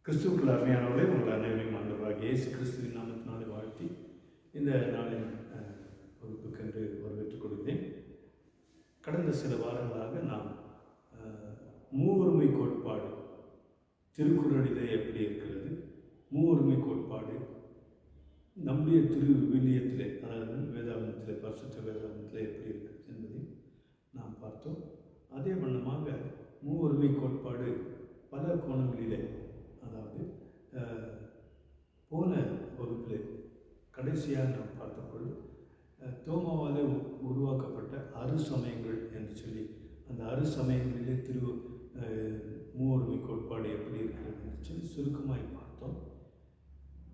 கிறிஸ்துவுக்குள் அருமையானவர்களே, உங்கள் அனைவரையும் ஆண்டவராகிய இயேசு கிறிஸ்துவின் நாமத்தினாலே வாழ்த்தி இந்த நாளின் வகுப்புக்கென்று வரவேற்றுக் கொள்கிறேன். கடந்த சில வாரங்களாக நாம் மூவொருமை கோட்பாடு திருக்குறளிலே எப்படி இருக்கிறது, மூவொருமை கோட்பாடு நம்முடைய விவிலியத்திலே, அதாவது வேதாகமத்திலே, பரிசுத்த வேதாகமத்திலே எப்படி இருக்கிறது என்பதை நாம் பார்த்தோம். அதே வண்ணமாக மூவொருமை கோட்பாடு பல கோணங்களிலே, அதாவது போன வகுப்பிலே கடைசியாக நாம் பார்த்தபொழுது தோமாவாலே உருவாக்கப்பட்ட அரு சமயங்கள் என்று சொல்லி அந்த அரு சமயங்களிலே மூவொருமை கோட்பாடு எப்படி இருக்கிறது என்று சொல்லி சுருக்கமாய் பார்த்தோம்.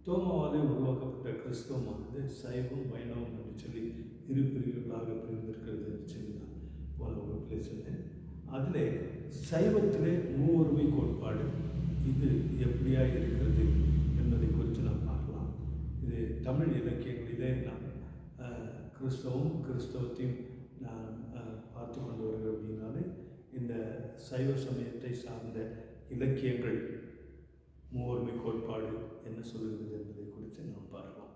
தோமாவாலே உருவாக்கப்பட்ட கிறிஸ்தவமானது சைவம் வைணவம் என்று சொல்லி இரு பிரிவுகளாக பிரிந்திருக்கிறது என்று சொல்லி நான் போன வகுப்பிலே சொன்னேன். அதிலே சைவத்திலே மூவொருமை கோட்பாடு இது எப்படியாக இருக்கிறது என்பதை குறித்து நாம் பார்க்கலாம். இது தமிழ் இலக்கியங்களிலே நாம் கிறிஸ்தவத்தையும் நான் பார்த்து கொண்டு வருகிறோம். அப்படின்னாலே இந்த சைவ சமயத்தை சார்ந்த இலக்கியங்கள் மூவொருமை கோட்பாடு என்ன சொல்லுகிறது என்பதை குறித்து நாம் பார்க்கலாம்.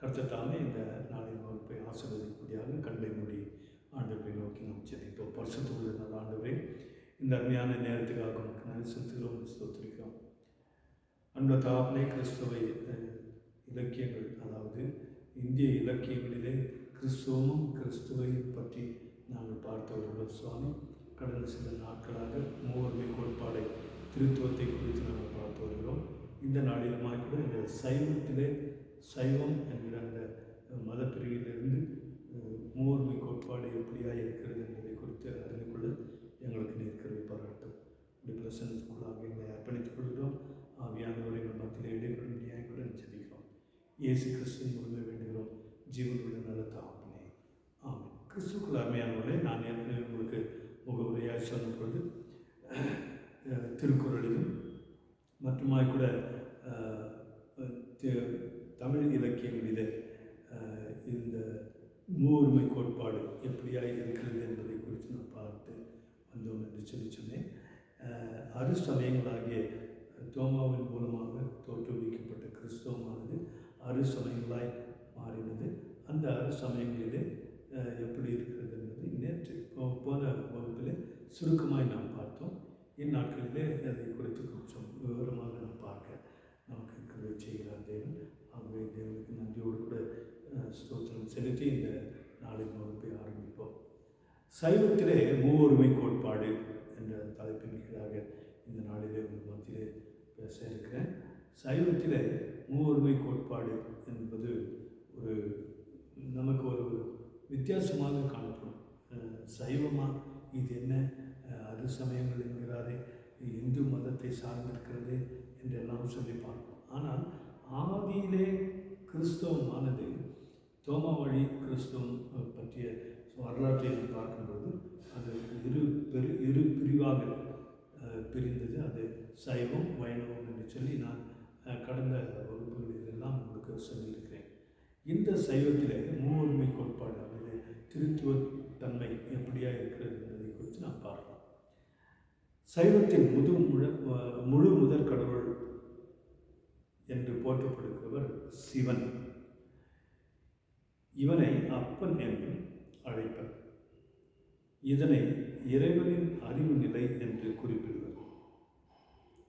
கர்த்தத்தாமே இந்த நாளின் வகுப்பை ஆசீர்வதிப்படியாக கண்டை மூடி ஆண்டவரை நோக்கி நாம் ஜெபிப்போம். பரிசுத்தமுள்ள நல்ல ஆண்டவரே, இந்த அருமையான நேரத்துக்காக நமக்கு நன்றி செலுத்துகிறோம், ஸ்தோத்திரிக்கிறோம். அன்பு தகப்பனே, கிறிஸ்தவ இலக்கியங்கள், அதாவது இந்திய இலக்கியங்களிலே கிறிஸ்துவமும் கிறிஸ்துவையும் பற்றி நாங்கள் பார்த்து வருகிறோம். சுவாமி, கடந்த சில நாட்களாக மூவொருமை கோட்பாடை திருத்துவத்தை குறித்து நாங்கள் பார்த்து வருகிறோம். இந்த நாளிலுமாய் கூட இந்த சைவத்திலே சைவம் என்கிற அந்த மத பிரிவிலிருந்து மூவொருமை கோட்பாடு எப்படியாக இருக்கிறது என்பதை குறித்து அறிந்து கொள்ள எங்களுக்கு நேர்கருவை பாராட்டும். இப்படி பிரசன்னத்துக்குள்ளாக எங்களை அர்ப்பணித்துக் கொள்கிறோம். ஆவியானவரை எங்கள் மத்தியில் இடைப்படும் நியாயங்களுடன் ஜெபிக்கிறோம். இயேசு கிறிஸ்துவின் முழுமை வேண்டுகிறோம், ஜீவனுள்ள நல்ல தகப்பனே, ஆமென். கிறிஸ்துவுக்குள் அருமையானவர்களே, நான் ஏற்கனவே உங்களுக்கு முகவுரையாக சொன்ன பொழுது திருக்குறளிலும் மற்றுமாய் கூட தமிழ் இலக்கியங்களிலே இந்த மூவொருமை கோட்பாடு எப்படியாக இருக்கிறது என்பதை குறித்து நான் பார்த்து வந்தோம் என்று சொன்னேன். அரு சமயங்களாகிய தோமாவின் மூலமாக தோற்றுவிக்கப்பட்ட கிறிஸ்தவமானது அரு சமயங்களாய் மாறினது. அந்த அரு சமயங்களிலே எப்படி இருக்கிறது என்பதை நேற்று போன வகுப்பில் சுருக்கமாய் நாம் பார்த்தோம். இந்நாட்களிலே அதை குறித்து கொஞ்சம் விவரமாக நாம் பார்க்க நமக்கு கருவை செய்கிறார் தேவன். ஆகவே தேவனுக்கு நன்றியோடு கூட ஸ்தோத்திரம் செலுத்தி இந்த நாளின் வகுப்பை ஆரம்பிப்போம். சைவத்திலே மூவொருமை கோட்பாடு என்ற தலைப்பின் கீழாக இந்த நாளிலே உங்கள் மத்தியிலே பேச இருக்கிறேன். சைவத்திலே மூவொருமை கோட்பாடு என்பது நமக்கு ஒரு வித்தியாசமாக காணப்படும். சைவமாக இது என்ன, அரு சமயங்கள் என்கிறாரே, இந்து மதத்தை சார்ந்திருக்கிறது என்றெல்லாம் சொல்லி பார்ப்போம். ஆனால் ஆதியிலே கிறிஸ்தவமானது தோமா வழி கிறிஸ்தவம் பற்றிய வரலாற்றை பார்க்கும்போது அது இரு பிரிவாக பிரிந்தது. அது சைவம் வைணவம் என்று சொல்லி நான் கடந்த வகுப்புகளிலெல்லாம் உங்களுக்கு சொல்லியிருக்கிறேன். இந்த சைவத்தில் மூவொருமை கோட்பாடு அல்லது திருத்துவத்தன்மை எப்படியாக இருக்கிறது என்பதை குறித்து நாம் பார்க்கலாம். சைவத்தின் முழு முதற் கடவுள் என்று போற்றப்படுகிறவர் சிவன். இவனை அப்பன் என்று அழைப்பர். இதனை இறைவனின் அறிவு நிலை என்று குறிப்பிடுவர்.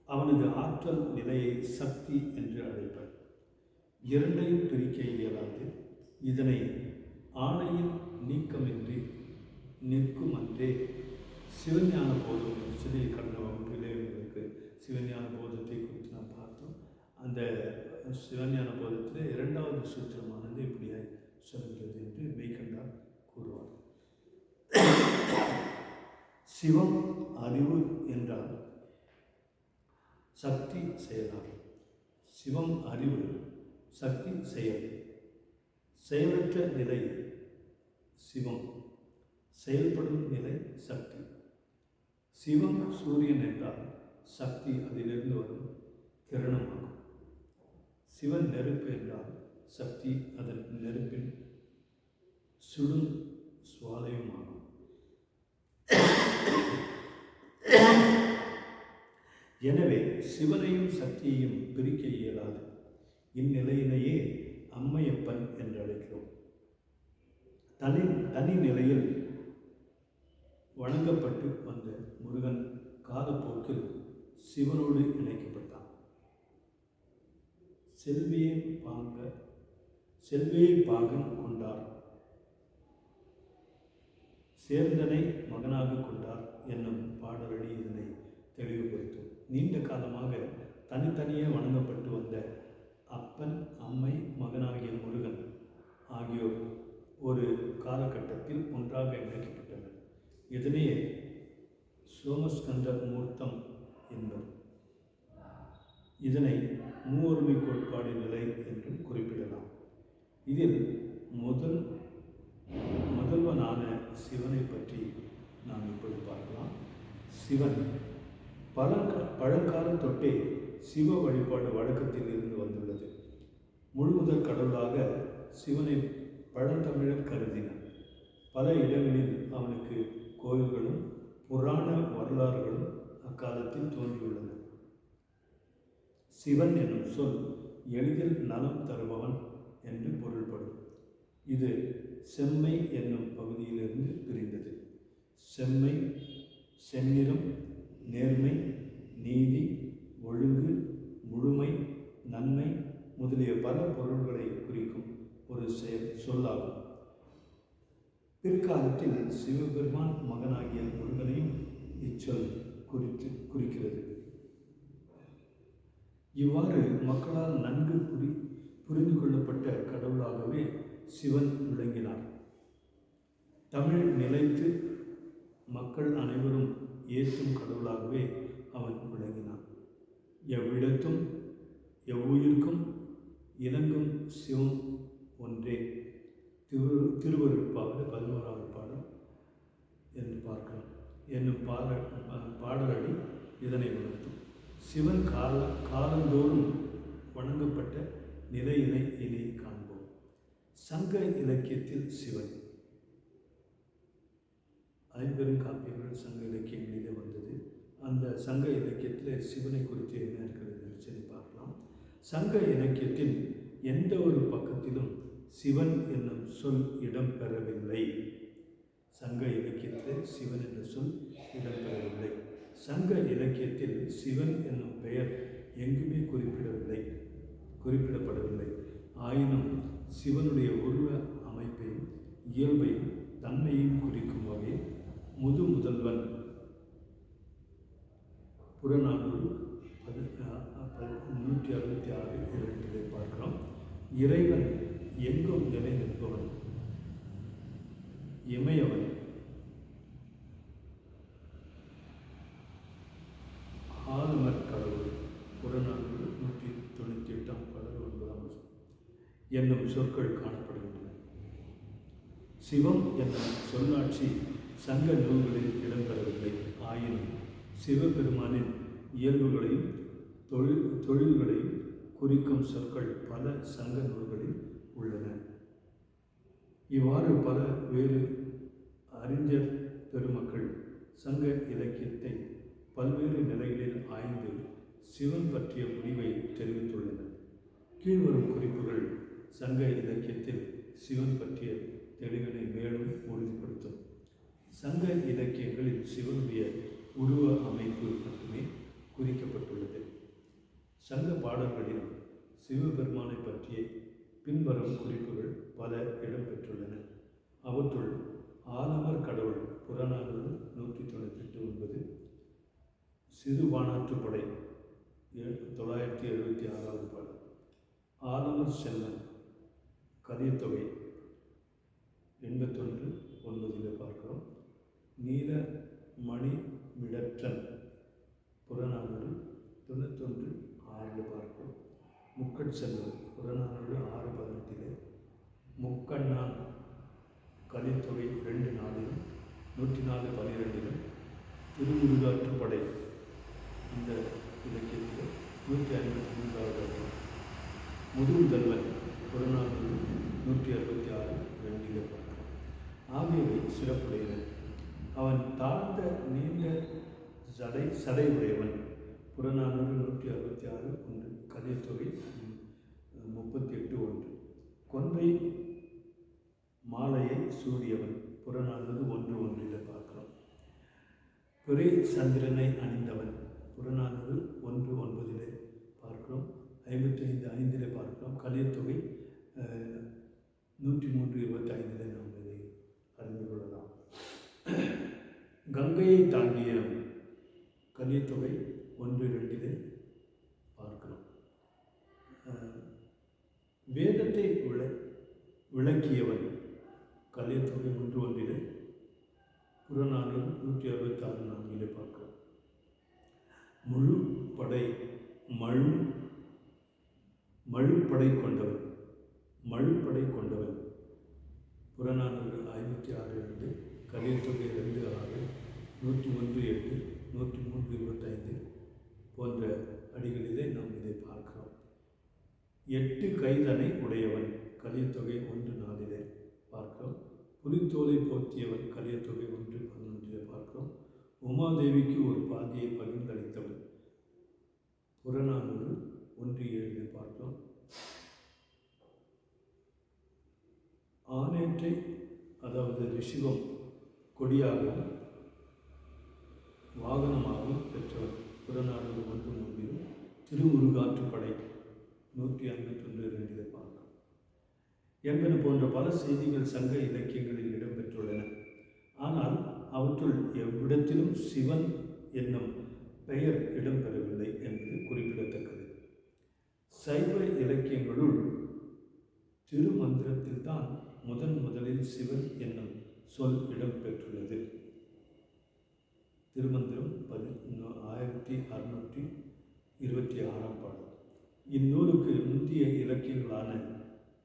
அவனது ஆற்றல் நிலையை சக்தி என்று அழைப்பர். இரண்டையும் பிரிக்க இயலாது. இதனை ஆணையின் நீக்கமின்றி நிற்கும் அன்றே சிவஞான போதம் என்று சொல்லி கடந்த வகுப்பிலே உங்களுக்கு சிவஞான போதத்தை குறித்து நாம் பார்த்தோம். அந்த சிவஞான போதத்தில் இரண்டாவது சூத்திரமானது இப்படியாய் சொல்கிறது என்று மெய்கண்டார் கூறுவார். சிவம் அறிவு என்றால் சக்தி செயலார். சிவம் அறிவு, சக்தி செயல். செயலற்ற நிலை சிவம், செயல்படும் நிலை சக்தி. சிவம் சூரியன் என்றால் சக்தி அதிலிருந்து வரும் கிரணமாகும். சிவன் நெருப்பு என்றால் சக்தி அதன் நெருப்பின் சுடும் சுவாலையுமாகும். எனவே சிவனையும் சக்தியையும் பிரிக்க இயலாது. இந்நிலையினையே அம்மையப்பன் என்று அழைக்கிறோம். தனி நிலையில் வணங்கப்பட்டு வந்த முருகன் காலப்போக்கில் சிவனோடு இணைக்கப்பட்டான். செல்வியை பாகன் கொண்டார், சேர்ந்தனை மகனாக கொண்டார் என்னும் பாடலடி இதனை தெளிவுபடுத்தும். நீண்ட காலமாக தனித்தனியே வணங்கப்பட்டு வந்த அப்பன், அம்மை, மகனாகிய முருகன் ஆகியோர் ஒரு காலகட்டத்தில் ஒன்றாக இணைக்கப்பட்டனர். இதனையே சோமஸ்கந்த மூர்த்தம் என்பர். இதனை மூவொருமை கோட்பாடு நிலை என்றும் குறிப்பிடலாம். இதில் முதல்வனான சிவனை பற்றி நாம் இப்போது பார்க்கலாம். சிவன் பழங்காலம் தொட்டே சிவ வழிபாடு வழக்கத்தில் இருந்து வந்துள்ளது. முழுமுதற் கடவுளாக சிவனை பழந்தமிழர் கருதினர். பல இடங்களில் அவனுக்கு கோயில்களும் புராண வரலாறுகளும் அக்காலத்தில் தோன்றியுள்ளன. சிவன் என்னும் சொல் எளிதில் நலம் தருபவன் என்று பொருள்படும். இது செம்மை என்னும் பகுதியிலிருந்து பிரிந்தது. செம்மை, செந்நிறம், நேர்மை, நீதி, ஒழுங்கு, முழுமை, நன்மை முதலிய பல பொருள்களை குறிக்கும் ஒரு சொல்லாகும். பிற்காலத்தில் சிவபெருமான் மகனாகிய முருகனையும் இச்சொல் குறிக்கிறது. இவ்வாறு மக்களால் நன்கு புரிந்து கொள்ளப்பட்ட கடவுளாகவே சிவன் விளங்கினார். தமிழ் நிலைத்து மக்கள் அனைவரும் ஏற்றும் கடவுளாகவே அவன் விளங்கினான். எவ்விடத்தும் எவ்வுயிர்க்கும் இணங்கும் சிவம் ஒன்றே. திருவருட்பாவில் 11வது பாடல் என்று பார்க்கலாம் என்னும் பாடலடி இதனை உணர்த்தும். சிவன் காலந்தோறும் வணங்கப்பட்ட நிலையினை இனி காண்போம். சங்க இலக்கியத்தில் சிவன். ஐம்பெரும் காப்பியங்கள் சங்க இலக்கியங்களிலே வந்தது. அந்த சங்க இலக்கியத்தில் சிவனை குறித்து என்ன இருக்கிறது சொல்லி பார்க்கலாம். சங்க இலக்கியத்தின் எந்த ஒரு பக்கத்திலும் சிவன் என்னும் சொல் இடம்பெறவில்லை. சங்க இலக்கியத்தில் சிவன் என்ற சொல் இடம்பெறவில்லை. சங்க இலக்கியத்தில் சிவன் என்னும் பெயர் எங்குமே குறிப்பிடப்படவில்லை. ஆயினும் சிவனுடைய உருவ அமைப்பையும் இயல்பையும் தன்மையும் குறிக்கும் வகையில் முதல்வன் புறநானூறு 366 பார்க்கிறோம். இறைவன் எங்கும் நிலை நிற்பவன், இமையவன், ஆளுமர் கடவுள் புறநானூறு 198 பாடல் 9 என்னும் சொற்கள் காணப்படுகின்றன. சிவம் என்ற சொல்லாட்சி சங்க நூல்களில் இடம்பெறவில்லை. ஆயினும் சிவபெருமானின் இயல்புகளையும் தொழில்களையும் குறிக்கும் சொற்கள் பல சங்க நூல்களில் உள்ளன. இவ்வாறு பல வேறு அறிஞர் பெருமக்கள் சங்க இலக்கியத்தை பல்வேறு நிலைகளில் ஆய்ந்து சிவன் பற்றிய முடிவை தெரிவித்துள்ளனர். கீழ்வரும் குறிப்புகள் சங்க இலக்கியத்தில் சிவன் பற்றிய தெளிவினை மேலும் உறுதிப்படுத்தும். சங்க இலக்கியங்களில் சிவனுடைய உருவ அமைப்பு மட்டுமே குறிக்கப்பட்டுள்ளது. சங்க பாடல்களில் சிவபெருமானை பற்றிய பின்வரும் குறிப்புகள் பல இடம்பெற்றுள்ளன. அவற்றுள் ஆலமர் கடவுள் புறநானூறு 198 சிறுபானாற்றுப்படை 976 பாடல், ஆலமர் செல்வன் கலியத்தொகை 81:9 பார்க்கிறோம். நீல மணி மிடற்றன் புறநானூறு 91:6 பார்க்கிறோம். முக்கட் செல்வன் புறநானூறு 6:18, முக்கண்ணான் கலித்தொகை 2:4, 104:12, திருமுருகாற்றுப்படை இந்த இலக்கியத்தில் 153 முதுமுதல்வன் புறநானூறு 166:2 பார்க்கிறோம். ஆகியவை சிறப்புடையன. அவன் தாழ்ந்த நீண்ட சடை உடையவன். புறநானூறு 166 ஒன்று, கலித்தொகை 38 ஒன்று. கொன்றை மாலையை சூடியவன் புறநானூறு 1:1 பார்க்கிறோம். பிறை சந்திரனை அணிந்தவன் புறநானூறு 1:9 பார்க்கிறோம். 55:5 பார்க்கிறோம். கலித்தொகை 103:25 நாம் இதை அறிந்து கொள்ளலாம். கங்கையை தாங்கிய கலித்தொகை 1:2 பார்க்கிறோம். வேதத்தை விளக்கியவன் கலித்தொகை 1:1 புறநானூறு 166:4 பார்க்கிறோம். முழு படை மழுப்படை கொண்டவன் புறநானூறு 56:2 கலித்தொகை 2:6 101:8 103:25 போன்ற அடிகளிலே நாம் இதை பார்க்கிறோம். 8 கைதனை உடையவன் கலித்தொகை 1:4 பார்க்கிறோம். புலித்தோலை போற்றியவன் கலித்தொகை 1:11 பார்க்கிறோம். உமாதேவிக்கு ஒரு பாதியை பகிர்ந்தளித்தவன் புறநானூறு 1:7 பார்க்கிறோம். ஆனேற்றை அதாவது ரிஷிவம் கொடியாகவும் வாகனமாகவும் பெற்றவன் புறநானூறு 1:3 திருமுருகாற்றுப்படை 151:2 பார்க்கிறோம். என்பன போன்ற பல செய்திகள் சங்க இலக்கியங்களில் இடம்பெற்றுள்ளன. ஆனால் அவற்றுள் எவ்விடத்திலும் சிவன் என்னும் பெயர் இடம்பெறவில்லை என்பது குறிப்பிடத்தக்கது. சைவ இலக்கியங்களுள் திருமந்திரத்தில்தான் முதலில் சிவன் என்னும் சொல் இடம்பெற்றுள்ளது. திருமந்திரம் 1626 பாடல். இந்நூலுக்கு முந்தைய இலக்கியங்களான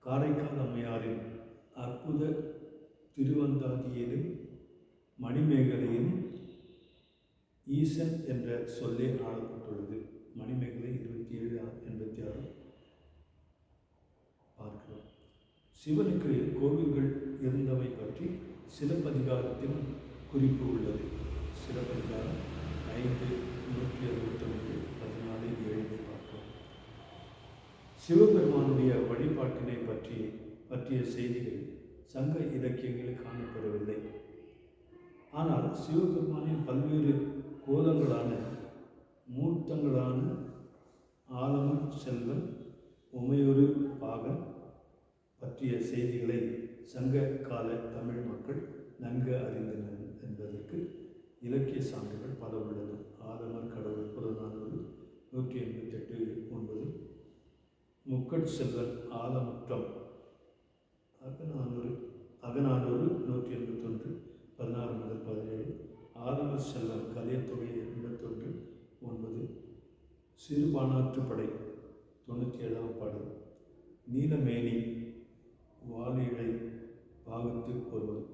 காரைக்கால் அம்மையாரின் அற்புத திருவந்தாதியிலும் மணிமேகலையின் ஈசன் என்ற சொல்லே ஆளப்பட்டுள்ளது. மணிமேகலை 27:86 பார்க்கிறோம். சிவனுக்கு கோவில்கள் இருந்தவை பற்றி சிலப்பதிகாரத்திலும் குறிப்பு உள்ளது. சிலப்பதிகாரம் 5:169-14:7 பார்க்கிறோம். சிவபெருமானுடைய வழிபாட்டினை பற்றிய செய்திகள் சங்க இலக்கியங்களில் காணப்படவில்லை. ஆனால் சிவபெருமானின் பல்வேறு கோலங்களான மூர்த்தங்களான ஆலமர் செல்வன் உமையொரு பாகன் பற்றிய செய்திகளை சங்க கால தமிழ் மக்கள் நன்கு அறிந்தனர் என்பதற்கு இலக்கிய சான்றுகள் பல உள்ளன. ஆலமர் கடவுள் புறநானூறு 188:9 முக்கட் செல்வன் ஆலமுற்றம் அகநானூறு 181 16-17 ஆலமர் செல்வன் கலியத்தொகை 81:9 சிறுபானாற்றுப்படை 97 பாடல் நீலமேனி வாலிழை பாகத்து ஒருவன்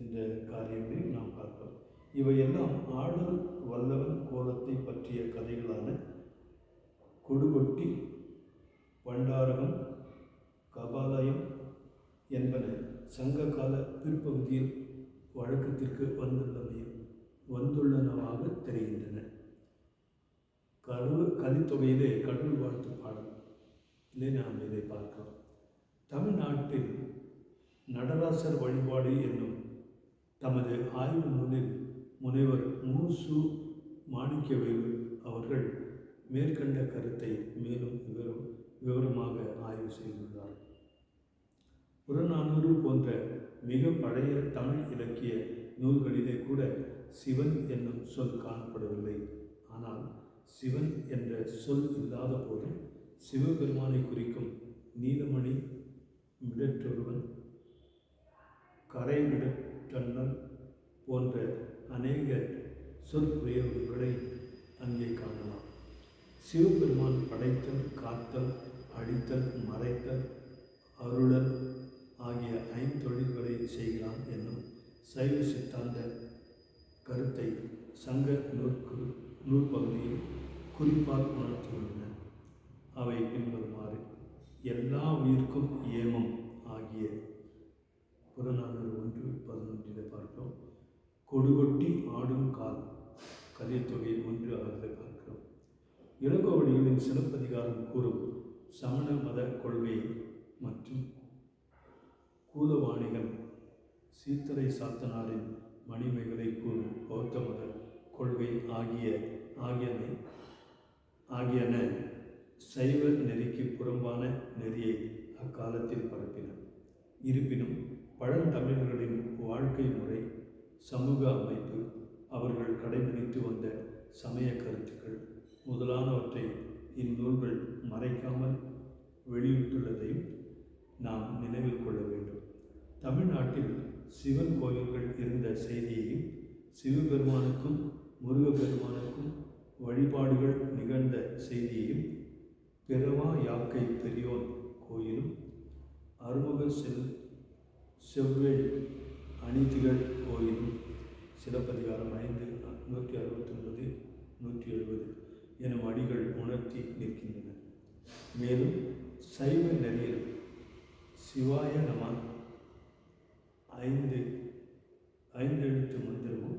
என்ற காரியங்களை நாம் பார்ப்போம். இவையெல்லாம் ஆடல் வல்லவன் கோலத்தை பற்றிய கதைகளான கொடுகொட்டி பண்டாரகம் கபாலயம் என்பன சங்க கால பிற்பகுதியில் வழக்கத்திற்கு வந்துள்ளனவாக தெரிகின்றன. கலித்தொகையிலே கடவுள் வாழ்த்து பாடல் நாம் இதை பார்க்கிறோம். தமிழ்நாட்டில் நடராசர் வழிபாடு என்னும் தமது ஆய்வு நூலில் முனைவர் மு.சு. மாணிக்கவேலு அவர்கள் மேற்கண்ட கருத்தை மேலும் விவரமாக ஆய்வு செய்துள்ளார். புறநானூறு போன்ற மிக பழைய தமிழ் இலக்கிய நூல்களிலே கூட சிவன் என்னும் சொல் காணப்படவில்லை. ஆனால் சிவன் என்ற சொல் இல்லாத போதும் சிவபெருமானை குறிக்கும் நீலமணி மிடற்றொருவன் கரைமிடற்றண்ணல் போன்ற அநேக சொற்பிரயோகங்களை அங்கே காணலாம். சிவபெருமான் படைத்தல், காத்தல், அழித்தல், மறைத்தல், அருளல் ஆகிய 5 தொழில்களை செய்கிறான் என்னும் சைவ சித்தாந்த கருத்தை சங்க நூற்பகுதியில் குறிப்பால் உணர்த்தியுள்ளன. அவை பின்வருமாறு: எல்லா உயிர்க்கும் ஏமம் ஆகிய புறநானூறு 1:11 பார்க்கிறோம். கொடுகொட்டி ஆடும் கால் கலியத்தொகை 1:6 பார்க்கிறோம். இளங்கோவடிகளின் சிலப்பதிகாரம் கூறும் சமண மத கொள்கை மற்றும் கூலவாணிகள் சீத்தரை சாத்தனாரின் மணிமேகலை கூறும் பௌத்த மத கொள்கை ஆகியன சைவ நெறிக்கு புறம்பான நெறியை அக்காலத்தில் பரப்பின. இருப்பினும் பழந்தமிழர்களின் வாழ்க்கை முறை, சமூக அமைப்பு, அவர்கள் கடைபிடித்து வந்த சமய கருத்துக்கள் முதலானவற்றை இந்நூல்கள் மறைக்காமல் வெளியிட்டுள்ளதையும் நாம் நினைவில் கொள்ள வேண்டும். தமிழ்நாட்டில் சிவன் கோயில்கள் இருந்த செய்தியையும், சிவபெருமானுக்கும் முருகப்பெருமானுக்கும் வழிபாடுகள் நிகழ்ந்த செய்தியையும், பிறவா யாக்கை பெரியோன் கோயிலும் அருமுக செவ்வேள் அணிதிகள் கோயிலும் சிலப்பதிகாரம் 5:169, 170 எனும் அடிகள் உணர்த்தி நிற்கின்றன. மேலும் சைவ நெறியில் சிவாய நம 5 எழுத்து மந்திரமும்,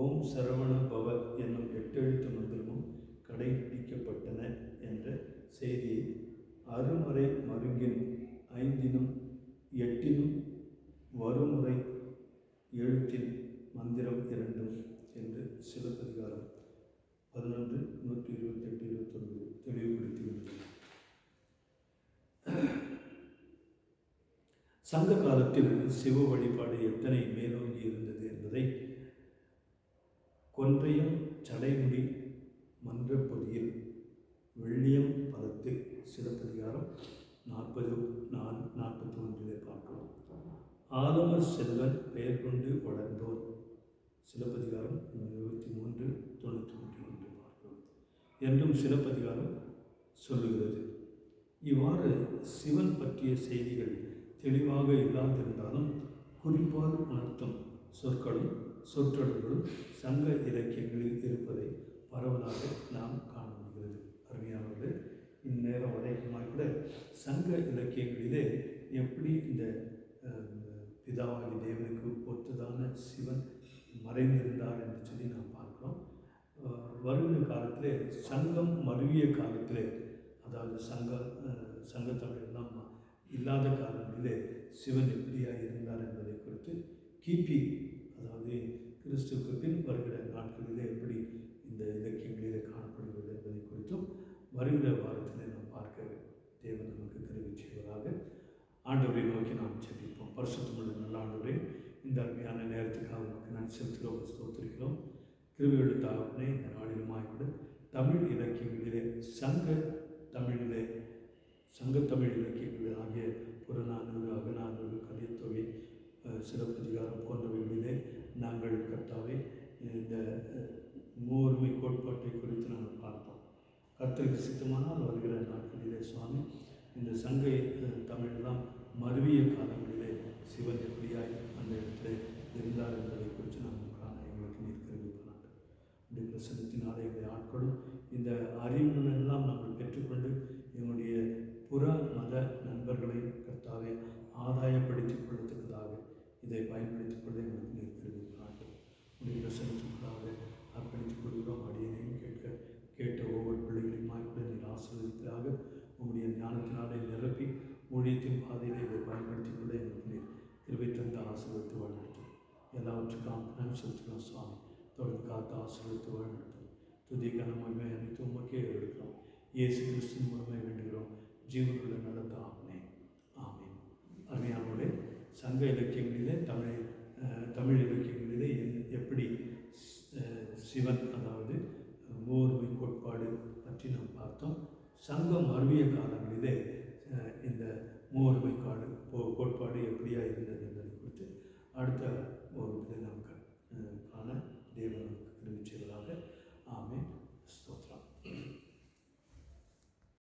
ஓம் சரவண பவ என்னும் 8 எழுத்து மந்திரமும் கடைபிடிக்கப்பட்டன என்ற செய்தியை அருமறை மருங்கின் 5னும் 8னும் வருமுறை எழுத்தின் மந்திரம் 2 என்று சிலப்பதிகாரம் 11, 128, 29 தெளிவுபடுத்துகின்றன. சங்க காலத்தில் சிவ வழிபாடு எத்தனை மேலோங்கி இருந்தது என்பதை கொன்றையம் சடைமுடி மன்ற பொதியில் வெள்ளியம் பதத்து சிலப்பதிகாரம் 40:41 பார்க்கலாம். ஆலமர் செல்வன் பெயர் கொண்டு வளர்ந்தோர் சிலப்பதிகாரம் 23:91 பார்க்கலாம் என்றும் சிலப்பதிகாரம் சொல்லுகிறது. இவ்வாறு சிவன் பற்றிய செய்திகள் தெளிவாக இல்லாதிருந்தாலும் குறிப்பால் உணர்த்தும் சொற்களும் சொற்றொடர்களும் சங்க இலக்கியங்களில் இருப்பதை பரவலாக நாம் காண முடிகிறது. அருமையானவர்கள், இந்நேரம் வரைக்குமாக கூட சங்க இலக்கியங்களிலே எப்படி இந்த பிதாவாகி தேவனுக்கு ஒத்ததான சிவன் மறைந்திருந்தார் என்று சொல்லி நாம் பார்க்கிறோம். வருகிற காலத்திலே சங்கம் மருவிய காலத்திலே, அதாவது சங்கத்தமிழெல்லாம் இல்லாத காலங்களிலே சிவன் எப்படியாக இருந்தார் என்பதை குறித்து அதாவது கிறிஸ்துவுக்கு பின் வருகிற நாட்களிலே எப்படி இந்த இலக்கியங்களிலே காணப்படுகிறது என்பதை குறித்தும் வருகிற வாரத்திலே நாம் பார்க்க தேவன் நமக்கு கிருபை செய்வதாக. ஆண்டவரை நோக்கி நாம் செபிப்போம். பரிசுத்தமுள்ள நல்ல ஆண்டவரே, இந்த அருமையான நேரத்துக்காக நமக்கு நன்றி செலுத்துகிறோம், ஸ்தோத்திரிக்கிறோம். கிருபையுள்ள தகப்பனே, இந்த நாளிலுமாய் கூட தமிழ் இலக்கியங்களிலே சங்கத்தமிழ் இலக்கியங்கள் ஆகிய புறநானூறு, அகநானூறு, கலியத்தொகை, சிலப்பதிகாரம் போன்றவைகளிலே நாங்கள் கர்த்தாவே இந்த மூவொருமை கோட்பாட்டை குறித்து நாங்கள் பார்த்தோம். கர்த்தருக்கு சித்தமானால் வருகிற நாட்களிலே சுவாமி இந்த சங்க தமிழெல்லாம் மருவிய காலங்களிலே சிவன் எப்படியாய் அந்த இடத்துல இருந்தார் என்பதை குறித்து நாங்கள் காண எங்களுக்கு நீர் கருவிப்பாங்க. இந்த பிரசனத்தினாலே எங்களை ஆட்களும் இந்த அறிவுகளெல்லாம் நாங்கள் பெற்றுக்கொண்டு எங்களுடைய புற மத நண்பர்களை கர்த்தாவே ஆதாயப்படுத்திக் கொள்ளத்தக்கதாக இதை பயன்படுத்திக் கொள்ள எங்களுக்கு நீர் கருவிப்பாங்க. உடைய பிரசனத்துக்குள்ளாக அர்ப்பணித்துக் கொள்கிறோம். அடியனையும் கேட்ட ஒவ்வொரு பிள்ளைகளையுமாய் கூட நீர் ஆசீர்வதிப்பதாக உங்களுடைய ஞானத்தினாலே நிரப்பி ஊழியத்தின் பாதையில் இதை பயன்படுத்திக் கொள்ள எங்களுக்கு நீர் கிருபை தந்த ஆசீர்வதித்து வழிநடத்தும். எல்லாவற்றுக்கும் நன்றி செலுத்துகிறோம் சுவாமி. தொடர்ந்து காத்து ஆசீர்வதித்து வழிநடத்தும். துதி கனமகிமை அனைத்து உமக்கே எடுக்கிறோம். இயேசு கிறிஸ்துவின் மூலமாக வேண்டுகிறோம் ஜீவனுள்ள நல்ல தாமே. ஆமீன். அருமையானோட சங்க இலக்கியங்களிலே தமிழ் இலக்கியங்களிலே எப்படி சிவன், அதாவது மூவொருமை கோட்பாடு பற்றி நாம் பார்த்தோம். சங்கம் மருவிய காலங்களிலே இந்த மூவொருமை கோட்பாடு எப்படியா இருந்தது என்பதை குறித்து அடுத்த வகுப்பில் நாம்